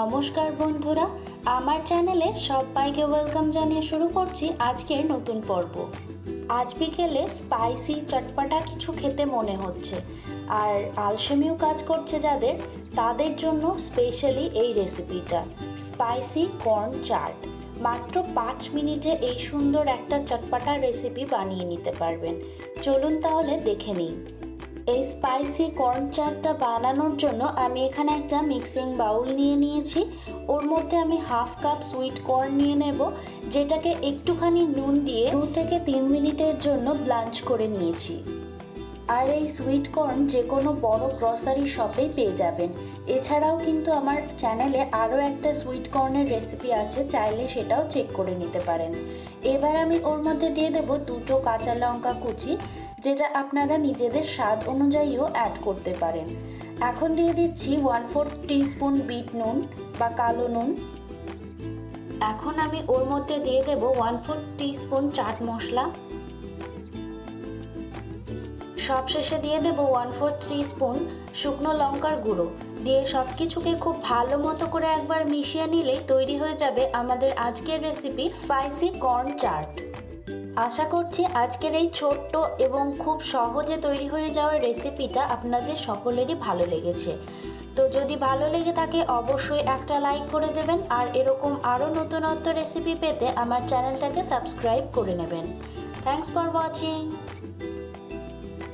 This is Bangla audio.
নমস্কার বন্ধুরা, আমার চ্যানেলে সবাইকে ওয়েলকাম জানিয়ে শুরু করছি আজকের নতুন পর্ব। আজ বিকেলে স্পাইসি চটপটা কিছু খেতে মনে হচ্ছে আর আলসেমিও কাজ করছে তাদের জন্য স্পেশালি এই রেসিপিটা স্পাইসি কর্ন চাট। মাত্র 5 মিনিটে এই সুন্দর একটা চটপটা রেসিপি বানিয়ে নিতে পারবেন। চলুন তাহলে দেখে নিই। এই স্পাইসি কর্ন চাটটা বানানোর জন্য আমি এখানে একটা মিক্সিং বাউল নিয়ে নিয়েছি। ওর মধ্যে আমি হাফ কাপ সুইট কর্ন নিয়ে নেব, যেটাকে একটুখানি নুন দিয়ে 2 থেকে 3 মিনিটের জন্য ব্লাঞ্চ করে নিয়েছি। আর এই সুইট কর্ন যে কোনো বড় গ্রসারি শপেই পেয়ে যাবেন। এছাড়াও কিন্তু আমার চ্যানেলে আরও একটা সুইট কর্নের রেসিপি আছে, চাইলে সেটাও চেক করে নিতে পারেন। এবার আমি ওর মধ্যে দিয়ে দেব 2টো কাঁচা লঙ্কা কুচি, যেটা আপনারা নিজেদের স্বাদ অনুযায়ীও অ্যাড করতে পারেন। এখন দিয়ে দিচ্ছি 1/4 টিস্পুন বিট নুন বা কালো নুন। এখন আমি ওর মধ্যে দিয়ে দেব 1/4 টিস্পুন চাট মশলা। সবশেষে দিয়ে দেব 1/4 টিস্পুন শুকনো লঙ্কার গুঁড়ো। দিয়ে সব কিছুকে খুব ভালো মতো করে একবার মিশিয়ে নিলেই তৈরি হয়ে যাবে আমাদের আজকের রেসিপি স্পাইসি কর্ন চাট। আশা করছি আজকের এই ছোট্ট এবং খুব সহজে তৈরি হয়ে যাওয়া রেসিপিটা আপনাদের সকলেরই ভালো লেগেছে। তো যদি ভালো লেগে থাকে অবশ্যই একটা লাইক করে দেবেন, আর এরকম আরও নতুনত্ব রেসিপি পেতে আমার চ্যানেলটাকে সাবস্ক্রাইব করে নেবেন। Thanks for watching.